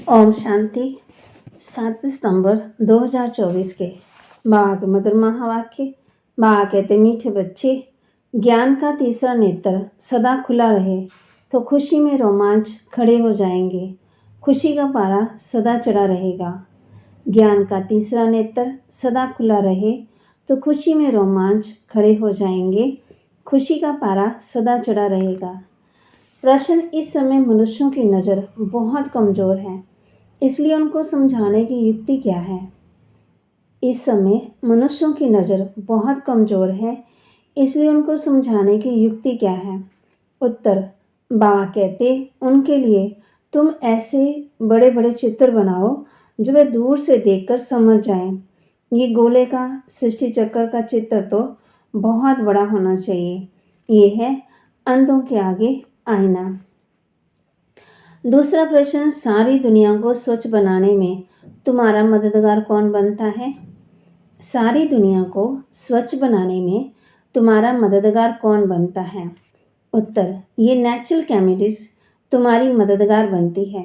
ओम शांति। 7 सितंबर 2024 के बाबा के मधुर महावाक्य। बाबा कहते, मीठे बच्चे, ज्ञान का तीसरा नेत्र सदा खुला रहे तो खुशी में रोमांच खड़े हो जाएंगे, खुशी का पारा सदा चढ़ा रहेगा। ज्ञान का तीसरा नेत्र सदा खुला रहे तो खुशी में रोमांच खड़े हो जाएंगे, खुशी का पारा सदा चढ़ा रहेगा। प्रश्न, इस समय मनुष्यों की नज़र बहुत कमज़ोर है, इसलिए उनको समझाने की युक्ति क्या है? इस समय मनुष्यों की नज़र बहुत कमज़ोर है, इसलिए उनको समझाने की युक्ति क्या है? उत्तर, बाबा कहते, उनके लिए तुम ऐसे बड़े बड़े चित्र बनाओ जो वे दूर से देखकर समझ जाएं। ये गोले का सृष्टि चक्र का चित्र तो बहुत बड़ा होना चाहिए। ये है अंधों के आगे आईना। दूसरा प्रश्न, सारी दुनिया को स्वच्छ बनाने में तुम्हारा मददगार कौन बनता है? सारी दुनिया को स्वच्छ बनाने में तुम्हारा मददगार कौन बनता है? उत्तर, ये नेचुरल कैमिटीज तुम्हारी मददगार बनती है।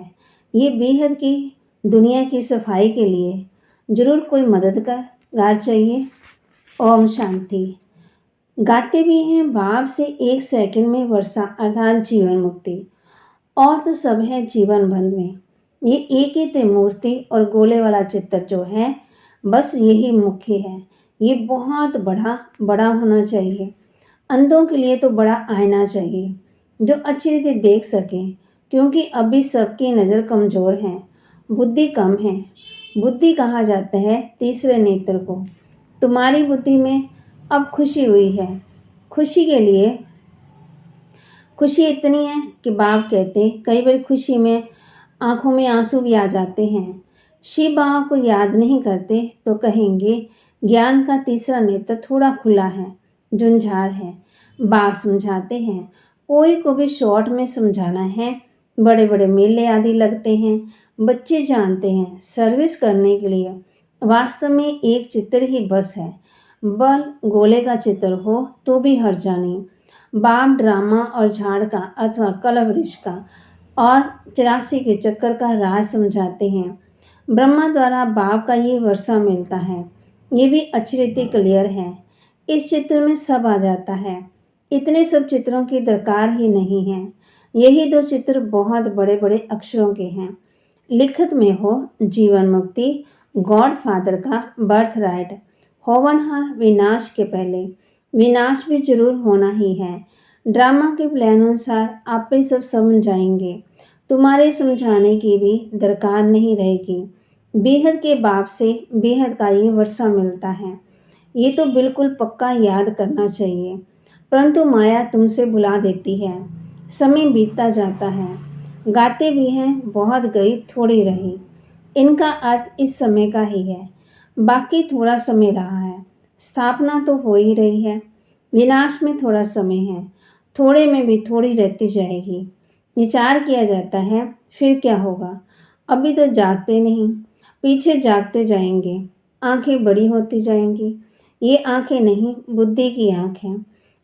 ये बेहद की दुनिया की सफाई के लिए जरूर कोई मददगार चाहिए। ओम शांति। गाते भी हैं, भाव से 1 सेकंड में वर्षा अर्थात जीवन मुक्ति, और तो सब है जीवन बंध में। ये एक ही त्रिमूर्ति और गोले वाला चित्र जो है, बस यही मुख्य है। ये बहुत बड़ा होना चाहिए। अंधों के लिए तो बड़ा आईना चाहिए जो अच्छी रीति देख सके, क्योंकि अभी सबकी नज़र कमज़ोर है, बुद्धि कम है। बुद्धि कहा जाता है तीसरे नेत्र को। तुम्हारी बुद्धि में अब खुशी हुई है। खुशी के लिए खुशी इतनी है कि बाप कहते, कई बार खुशी में आंखों में आंसू भी आ जाते हैं। शिव बाबा को याद नहीं करते तो कहेंगे ज्ञान का तीसरा नेत्र थोड़ा खुला है, झुंझार है। बाप समझाते हैं, कोई को भी शॉर्ट में समझाना है, बड़े बड़े मेले आदि लगते हैं, बच्चे जानते हैं सर्विस करने के लिए वास्तव में एक चित्र ही बस है। बल गोले का चित्र हो तो भी हर्जा नहीं। बाप ड्रामा और झाड़ का अथवा कलव वृक्ष का और 83 के चक्कर का राज समझाते हैं। ब्रह्मा द्वारा बाप का ये वर्षा मिलता है, ये भी अच्छी रीति क्लियर है। इस चित्र में सब आ जाता है। इतने सब चित्रों की दरकार ही नहीं है। यही 2 चित्र बहुत बड़े बड़े अक्षरों के हैं। लिखित में हो जीवन मुक्ति, गॉड फादर का बर्थ राइट, होवनहार विनाश के पहले, विनाश भी जरूर होना ही है। ड्रामा के प्लान अनुसार आप ही सब समझ जाएंगे, तुम्हारे समझाने की भी दरकार नहीं रहेगी। बेहद के बाप से बेहद का ये वर्षा मिलता है, ये तो बिल्कुल पक्का याद करना चाहिए। परंतु माया तुमसे बुला देती है, समय बीतता जाता है। गाते भी हैं, बहुत गई थोड़ी रही। इनका अर्थ इस समय का ही है, बाकी थोड़ा समय रहा है। स्थापना तो हो ही रही है, विनाश में थोड़ा समय है, थोड़े में भी थोड़ी रहती जाएगी। विचार किया जाता है, फिर क्या होगा? अभी तो जागते नहीं, पीछे जागते जाएंगे, आंखें बड़ी होती जाएंगी। ये आंखें नहीं, बुद्धि की आंख है।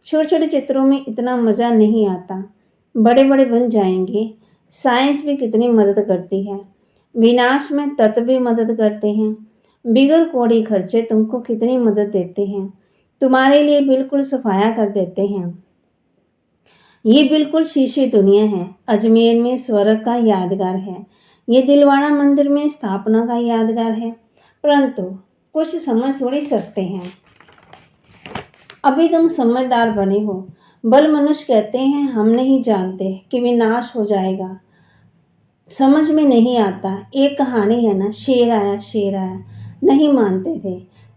छोटे छोटे चित्रों में इतना मज़ा नहीं आता, बड़े बड़े बन जाएंगे। साइंस भी कितनी मदद करती है, विनाश में तत्व भी मदद करते हैं। बिगर कोड़ी खर्चे तुमको कितनी मदद देते हैं, तुम्हारे लिए बिल्कुल सफाया कर देते हैं। ये बिल्कुल शीशी दुनिया है। अजमेर में स्वर्ग का यादगार है, ये दिलवाड़ा मंदिर में स्थापना का यादगार है। परंतु कुछ समझ थोड़ी सकते हैं, अभी तुम समझदार बने हो। बल मनुष्य कहते हैं हम नहीं जानते कि विनाश हो जाएगा, समझ में नहीं आता। एक कहानी है ना, शेर आया नहीं मानते थे,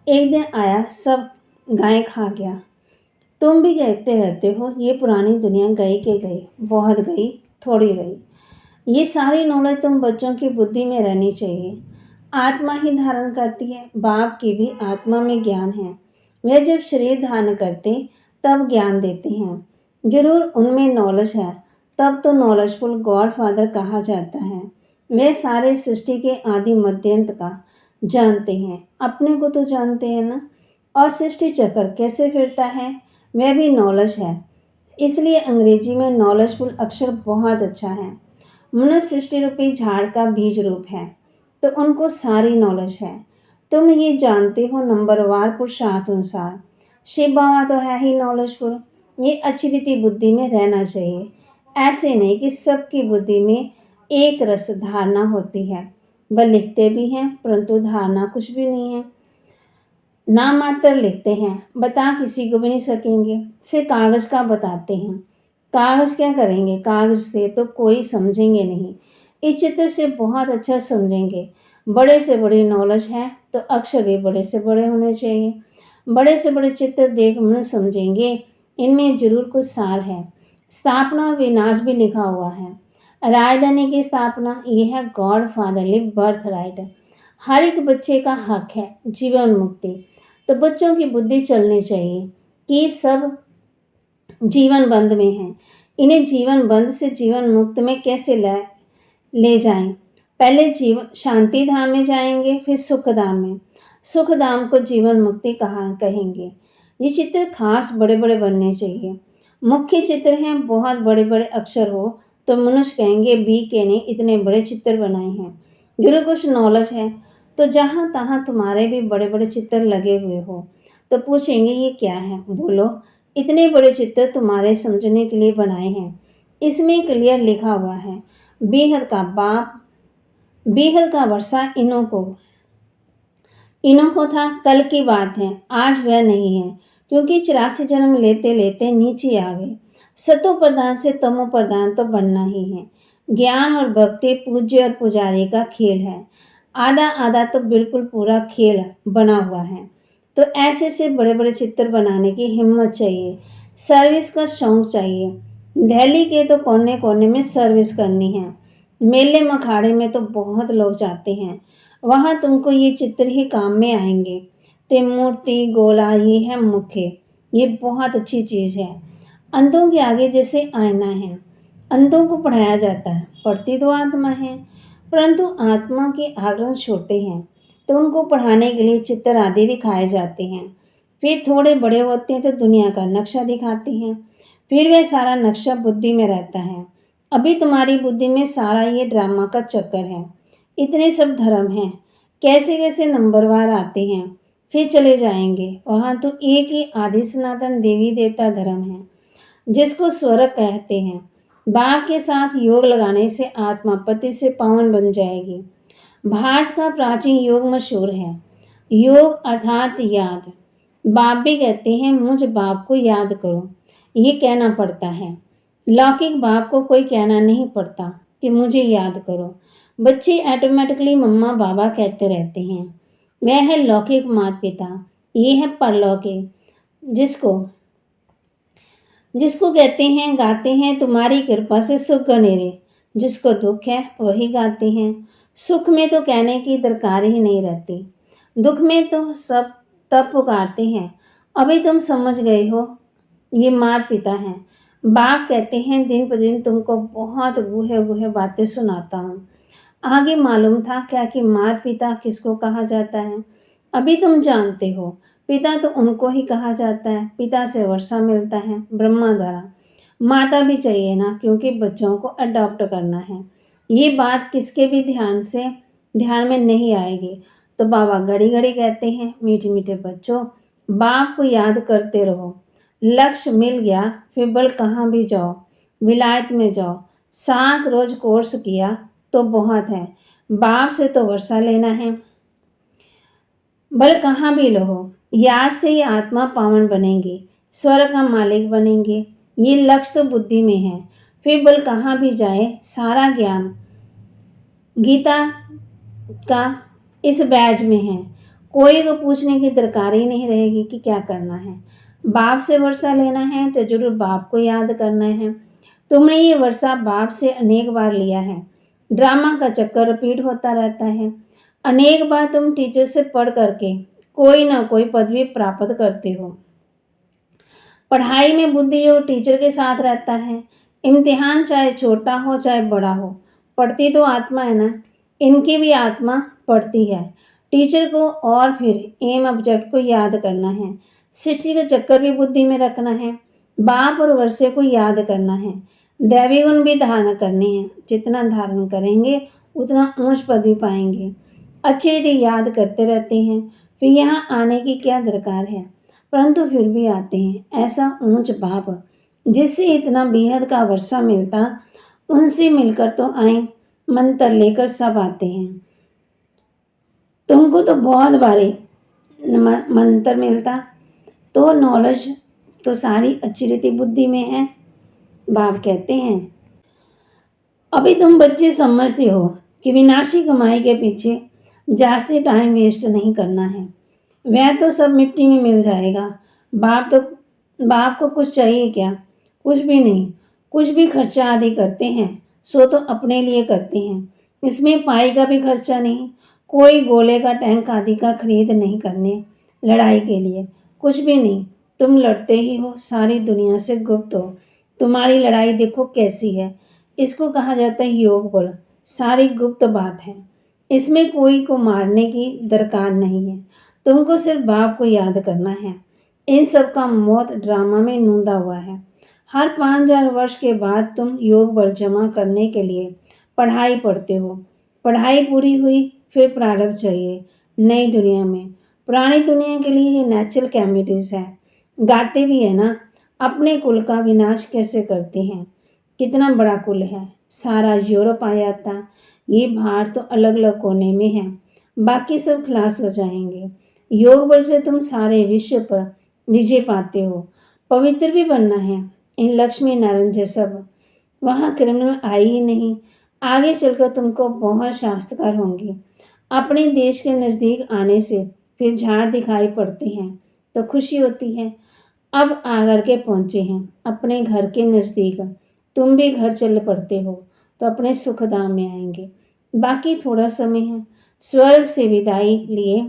एक दिन आया सब गाय खा गया। तुम भी कहते रहते हो ये पुरानी दुनिया गई के गई, बहुत गई थोड़ी रही। ये सारी नॉलेज तुम बच्चों की बुद्धि में रहनी चाहिए। आत्मा ही धारण करती है, बाप की भी आत्मा में ज्ञान है। वे जब शरीर धारण करते तब ज्ञान देते हैं, जरूर उनमें नॉलेज है, तब तो नॉलेजफुल गॉड फादर कहा जाता है। वे सारे सृष्टि के आदि मध्यंत का जानते हैं, अपने को तो जानते हैं ना। और सृष्टि चक्र कैसे फिरता है वह भी नॉलेज है, इसलिए अंग्रेजी में नॉलेजफुल अक्षर बहुत अच्छा है। मनुष्य सृष्टि रूपी झाड़ का बीज रूप है, तो उनको सारी नॉलेज है। तुम ये जानते हो नंबरवार पुरुषार्थ अनुसार। शिव बाबा तो है ही नॉलेजफुल। ये अच्छी रीति बुद्धि में रहना चाहिए। ऐसे नहीं कि सबकी बुद्धि में एक रस धारणा होती है। वह लिखते भी हैं परंतु धारणा कुछ भी नहीं है। नाम मात्र लिखते हैं, बता किसी को भी नहीं सकेंगे। फिर कागज का बताते हैं। कागज क्या करेंगे? कागज से तो कोई समझेंगे नहीं। इस चित्र से बहुत अच्छा समझेंगे। बड़े से बड़ी नॉलेज है तो अक्षर भी बड़े से बड़े होने चाहिए। बड़े से बड़े चित्र देख मन समझेंगे, इनमें जरूर कुछ सार है। स्थापना और विनाश भी लिखा हुआ है। राजधानी की स्थापना, यह है गॉड फादरली बर्थ राइट। हर एक बच्चे का हक है जीवन मुक्ति। तो बच्चों की बुद्धि चलनी चाहिए कि सब जीवन बंद में हैं। इन्हें जीवन बंद से जीवन मुक्त में कैसे ले जाएं। पहले जीवन शांति धाम में जाएंगे, फिर सुख धाम में। सुख धाम को जीवन मुक्ति कहेंगे। ये चित्र खास बड़े बड़े बनने चाहिए। मुख्य चित्र हैं, बहुत बड़े बड़े अक्षर हो तो मनुष्य कहेंगे बी के ने इतने बड़े चित्र बनाए हैं। जरूर कुछ नॉलेज है। तो जहाँ तहाँ तुम्हारे भी बड़े बड़े चित्र लगे हुए हो तो पूछेंगे ये क्या है? बोलो, इतने बड़े चित्र तुम्हारे समझने के लिए बनाए हैं। इसमें क्लियर लिखा हुआ है, बेहद का बाप, बेहद का वर्षा इन्हों को था। कल की बात है, आज वह नहीं है, क्योंकि 84 जन्म लेते लेते नीचे आ गए। सतो प्रधान से तमो प्रधान तो बनना ही है। ज्ञान और भक्ति पूज्य और पुजारी का खेल है। आधा आधा तो बिल्कुल पूरा खेल बना हुआ है। तो ऐसे से बड़े बड़े चित्र बनाने की हिम्मत चाहिए, सर्विस का शौक चाहिए। दिल्ली के तो कोने कोने में सर्विस करनी है। मेले मखाड़े में तो बहुत लोग जाते हैं, वहाँ तुमको ये चित्र ही काम में आएंगे। तो मूर्ति गोला ये है मुख्य, ये बहुत अच्छी चीज़ है। अंधों के आगे जैसे आईना है। अंधों को पढ़ाया जाता है, पढ़ती तो आत्मा है, परंतु आत्मा के आग्रह छोटे हैं तो उनको पढ़ाने के लिए चित्र आदि दिखाए जाते हैं। फिर थोड़े बड़े होते हैं तो दुनिया का नक्शा दिखाते हैं। फिर वह सारा नक्शा बुद्धि में रहता है। अभी तुम्हारी बुद्धि में सारा ये ड्रामा का चक्कर है। इतने सब धर्म हैं, कैसे कैसे नंबरवार आते हैं, फिर चले जाएंगे। वहाँ तो एक ही आदि सनातन देवी देवता धर्म है, जिसको स्वर्ग कहते हैं। बाघ के साथ योग लगाने से आत्मा पति से पावन बन जाएगी। भारत का प्राचीन योग मशहूर है। योग अर्थात याद। बाप भी कहते हैं मुझ बाप को याद करो, ये कहना पड़ता है। लौकिक बाप को कोई कहना नहीं पड़ता कि मुझे याद करो। बच्चे ऑटोमेटिकली मम्मा बाबा कहते रहते हैं। वह है लौकिक माता पिता, ये है परलौकिक, जिसको जिसको कहते हैं गाते हैं तुम्हारी कृपा से सुख गनेरे। जिसको दुख है वही गाते हैं। सुख में तो कहने की दरकार ही नहीं रहती, दुख में तो सब तब पुकारते हैं। अभी तुम समझ गए हो, ये माता पिता हैं। बाप कहते हैं दिन पर दिन तुमको बहुत गूढ़े गूढ़े बातें सुनाता हूँ। आगे मालूम था क्या कि माता पिता किसको कहा जाता है? अभी तुम जानते हो, पिता तो उनको ही कहा जाता है। पिता से वर्षा मिलता है ब्रह्मा द्वारा। माता भी चाहिए ना, क्योंकि बच्चों को अडॉप्ट करना है। ये बात किसके भी ध्यान में नहीं आएगी तो बाबा घड़ी घड़ी कहते हैं मीठे मीठे बच्चों, बाप को याद करते रहो। लक्ष्य मिल गया फिर बल कहाँ भी जाओ, विलायत में जाओ। 7 रोज कोर्स किया तो बहुत है। बाप से तो वर्षा लेना है, बल कहाँ भी लो। याद से ही आत्मा पावन बनेंगे, स्वर्ग का मालिक बनेंगे। ये लक्ष्य तो बुद्धि में है, फिर बल कहाँ भी जाए। सारा ज्ञान गीता का इस बैज में है। कोई को पूछने की दरकार ही नहीं रहेगी कि क्या करना है। बाप से वर्षा लेना है तो जरूर बाप को याद करना है। तुमने ये वर्षा बाप से अनेक बार लिया है। ड्रामा का चक्कर रिपीट होता रहता है। अनेक बार तुम टीचर से पढ़ करके कोई ना कोई पदवी प्राप्त करते हो। पढ़ाई में बुद्धि योग टीचर के साथ रहता है। इम्तिहान चाहे छोटा हो चाहे बड़ा हो, पढ़ती तो आत्मा है ना। इनकी भी आत्मा पढ़ती है। टीचर को और फिर एम ऑब्जेक्ट को याद करना है। सृष्टि का चक्कर भी बुद्धि में रखना है। बाप और वर्षे को याद करना है। दैवी गुण भी धारण करने हैं। जितना धारण करेंगे उतना ऊंच पद भी पाएंगे। अच्छी रीति याद करते रहते हैं, फिर यहाँ आने की क्या दरकार है, परंतु फिर भी आते हैं। ऐसा ऊंच बाप जिससे इतना बेहद का वर्षा मिलता, उनसे मिलकर तो आए। मंत्र लेकर सब आते हैं। तुमको तो बहुत बारी मंत्र मिलता, तो नॉलेज तो सारी अच्छी रीति बुद्धि में है। बाप कहते हैं, अभी तुम बच्चे समझते हो कि विनाशी कमाई के पीछे जास्ती टाइम वेस्ट नहीं करना है। वह तो सब मिट्टी में मिल जाएगा। बाप को कुछ चाहिए क्या? कुछ भी नहीं। कुछ भी खर्चा आदि करते हैं सो तो अपने लिए करते हैं। इसमें पाई का भी खर्चा नहीं। कोई गोले का टैंक आदि का खरीद नहीं करने लड़ाई के लिए, कुछ भी नहीं। तुम लड़ते ही हो, सारी दुनिया से गुप्त हो। तुम्हारी लड़ाई देखो कैसी है। इसको कहा जाता है योग बल। सारी गुप्त बात है। इसमें कोई को मारने की दरकार नहीं है। तुमको सिर्फ बाप को याद करना है। इन सब का मौत ड्रामा में नूंदा हुआ है। हर 5000 वर्ष के बाद तुम योग बल जमा करने के लिए पढ़ाई पढ़ते हो। पढ़ाई पूरी हुई, फिर प्रारंभ चाहिए नई दुनिया में। पुरानी दुनिया के लिए ये नेचुरल कैमिटीज है। गाते भी है ना, अपने कुल का विनाश कैसे करते हैं। कितना बड़ा कुल है, सारा यूरोप आ जाता। ये भारत तो अलग अलग कोने में है, बाकी सब खलास हो जाएंगे। योग बल से तुम सारे विश्व पर विजय पाते हो। पवित्र भी बनना है। इन लक्ष्मी नारायण जैसा वहाँ क्रम में आई ही नहीं। आगे चलकर तुमको बहुत शास्त्रकार होंगे। अपने देश के नज़दीक आने से फिर झाड़ दिखाई पड़ते हैं तो खुशी होती है। अब आकर के पहुँचे हैं अपने घर के नज़दीक। तुम भी घर चल पड़ते हो तो अपने सुखधाम में आएंगे। बाकी थोड़ा समय है। स्वर्ग से विदाई लिए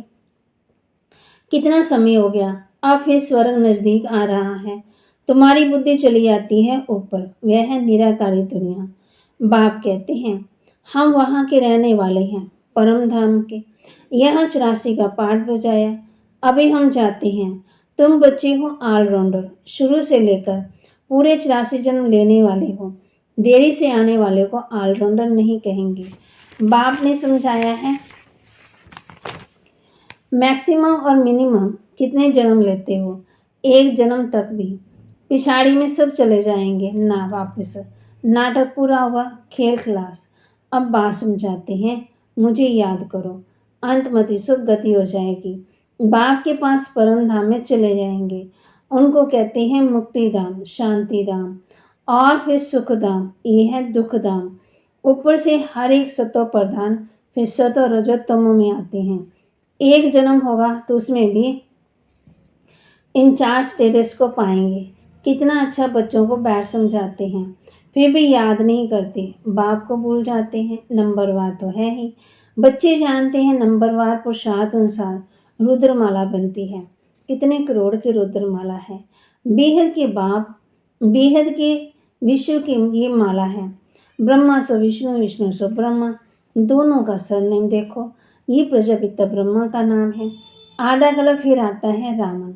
कितना समय हो गया, अब फिर स्वर्ग नज़दीक आ रहा है। तुम्हारी बुद्धि चली जाती है ऊपर, वह है निराकारी दुनिया। बाप कहते हैं, हम वहाँ के रहने वाले हैं, परम धाम के। यहाँ 84 का पाठ बजाया, अभी हम जाते हैं। तुम बच्चे हो ऑलराउंडर, शुरू से लेकर पूरे 84 जन्म लेने वाले हो। देरी से आने वाले को ऑलराउंडर नहीं कहेंगे। बाप ने समझाया है मैक्सिमम और मिनिमम कितने जन्म लेते हो, एक जन्म तक भी। पिछाड़ी में सब चले जाएंगे ना वापस। नाटक पूरा हुआ, खेल खलास। अब बात समझाते हैं, मुझे याद करो, अंतमति सुख गति हो जाएगी। बाप के पास परम धाम में चले जाएंगे। उनको कहते हैं मुक्ति धाम, शांति धाम और फिर सुख धाम। ये है दुख धाम। ऊपर से हर एक सतो प्रधान, फिर सतो रजो तमो में आते हैं। एक जन्म होगा तो उसमें भी इन 4 स्टेटस को पाएंगे। कितना अच्छा बच्चों को बैठ समझाते हैं, फिर भी याद नहीं करते। बाप को भूल जाते हैं। नंबरवार तो है ही। बच्चे जानते हैं नंबरवार पुरुषार्थ अनुसार रुद्रमाला बनती है। कितने करोड़ की रुद्रमाला है। बेहद के बाप, बेहद के विश्व की ये माला है। ब्रह्मा सो विष्णु, विष्णु सो ब्रह्मा। दोनों का सरनेम देखो, ये प्रजापिता ब्रह्मा का नाम है। आधा गला फिर आता है रावण।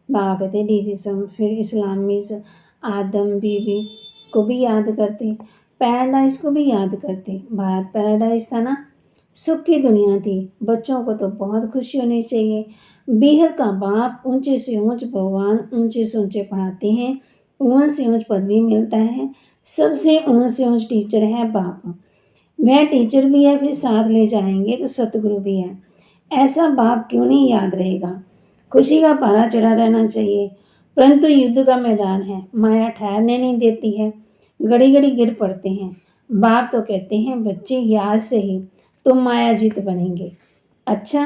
बाबा कहते डिसीजन। फिर इस्लामीज आदम बीवी को भी याद करते, पैराडाइज को भी याद करते। भारत पैराडाइज था ना, सुख की दुनिया थी। बच्चों को तो बहुत खुशी होनी चाहिए। बेहद का बाप, ऊंचे से ऊंच भगवान, ऊंचे से ऊंचे पढ़ाते हैं, ऊंच से ऊंच पद भी मिलता है। सबसे ऊंच से ऊंच टीचर है बाप। वह टीचर भी है, फिर साथ ले जाएंगे तो सतगुरु भी है। ऐसा बाप क्यों नहीं याद रहेगा। खुशी का पारा चढ़ा रहना चाहिए, परंतु युद्ध का मैदान है, माया ठहरने नहीं देती है। घड़ी घड़ी गिर पड़ते हैं। बाप तो कहते हैं बच्चे याद से ही तुम माया जीत बनेंगे। अच्छा,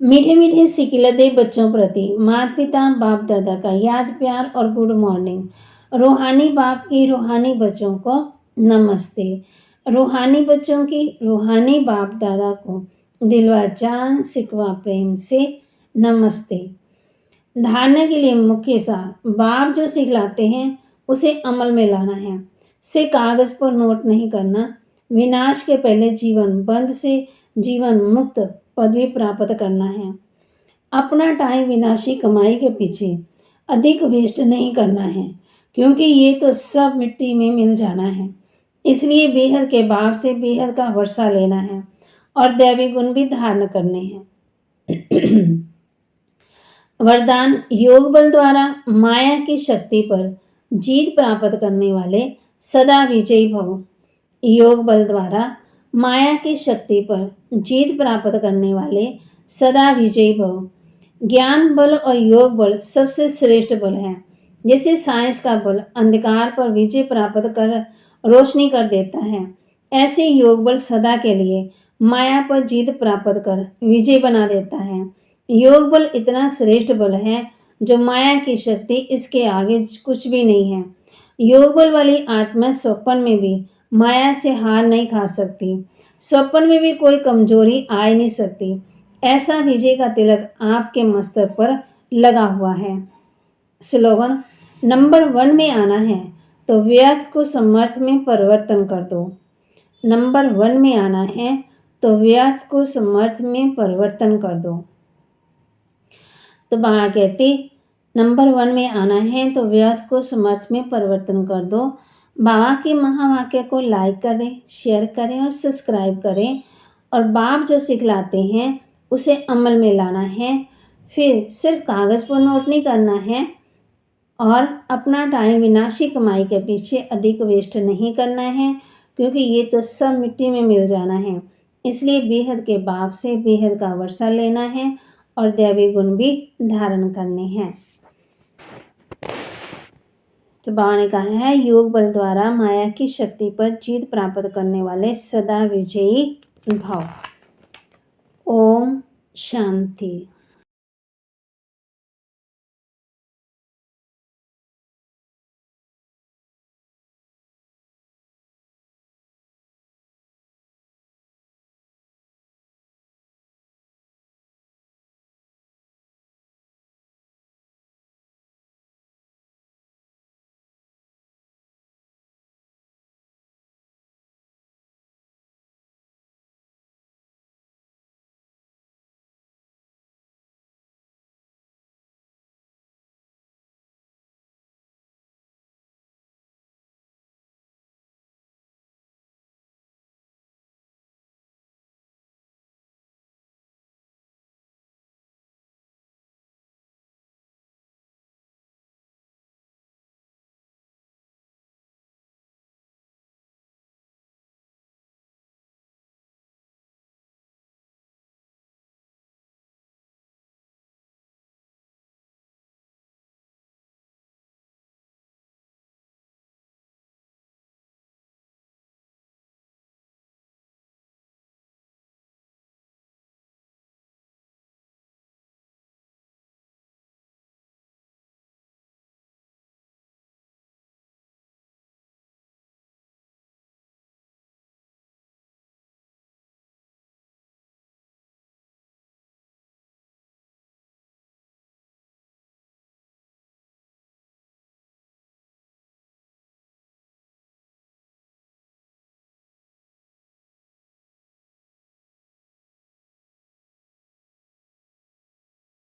मीठे मीठे सिकिलते बच्चों प्रति माता पिता बाप दादा का याद प्यार और गुड मॉर्निंग। रूहानी बाप की रूहानी बच्चों को नमस्ते। रूहानी बच्चों की रूहानी बाप दादा को दिलवा जान सिकवा प्रेम से नमस्ते। धारणा के लिए मुख्य सार, बाप जो सिखलाते हैं उसे अमल में लाना है। से कागज पर नोट नहीं करना। विनाश के पहले जीवन बंद से जीवन मुक्त पदवी प्राप्त करना है। अपना टाइम विनाशी कमाई के पीछे अधिक वेस्ट नहीं करना है। क्योंकि ये तो सब मिट्टी में मिल जाना है। इसलिए बेहद के भाव से बेहद का वर्षा लेना है और दैवी गुण भी धारण करने हैं। वरदान, योग बल द्वारा माया की शक्ति पर जीत प्राप्त करने वाले सदा विजयी भव। योग बल द्वारा माया की शक्ति पर जीत प्राप्त करने वाले सदा विजयी भव। ज्ञान बल और योग बल सबसे श्रेष्ठ बल है। जैसे साइंस का बल अंधकार पर विजय प्राप्त कर रोशनी कर देता है, ऐसे योग बल सदा के लिए माया पर जीत प्राप्त कर विजय बना देता है। योग बल इतना श्रेष्ठ बल है जो माया की शक्ति इसके आगे कुछ भी नहीं है। योग बल वाली आत्मा स्वप्न में भी माया से हार नहीं खा सकती। स्वप्न में भी कोई कमजोरी आ नहीं सकती। ऐसा विजय का तिलक आपके मस्तक पर लगा हुआ है। स्लोगन, नंबर 1 में आना है तो व्यर्थ को समर्थ में परिवर्तन कर दो। नंबर 1 में आना है तो व्यर्थ को समर्थ में परिवर्तन कर दो। तो बाबा कहती, नंबर 1 में आना है तो व्यर्थ को समर्थ में परिवर्तन कर दो। बाबा के महावाक्य को लाइक करें, शेयर करें और सब्सक्राइब करें। और बाप जो सिखलाते हैं उसे अमल में लाना है। फिर सिर्फ कागज़ पर नोट नहीं करना है और अपना टाइम विनाशी कमाई के पीछे अधिक वेस्ट नहीं करना है, क्योंकि ये तो सब मिट्टी में मिल जाना है। इसलिए बेहद के बाप से बेहद का वर्षा लेना है और दैवी गुण भी धारण करने हैं। तो बाबा ने कहा है, योग बल द्वारा माया की शक्ति पर जीत प्राप्त करने वाले सदा विजयी भव। ओम शांति।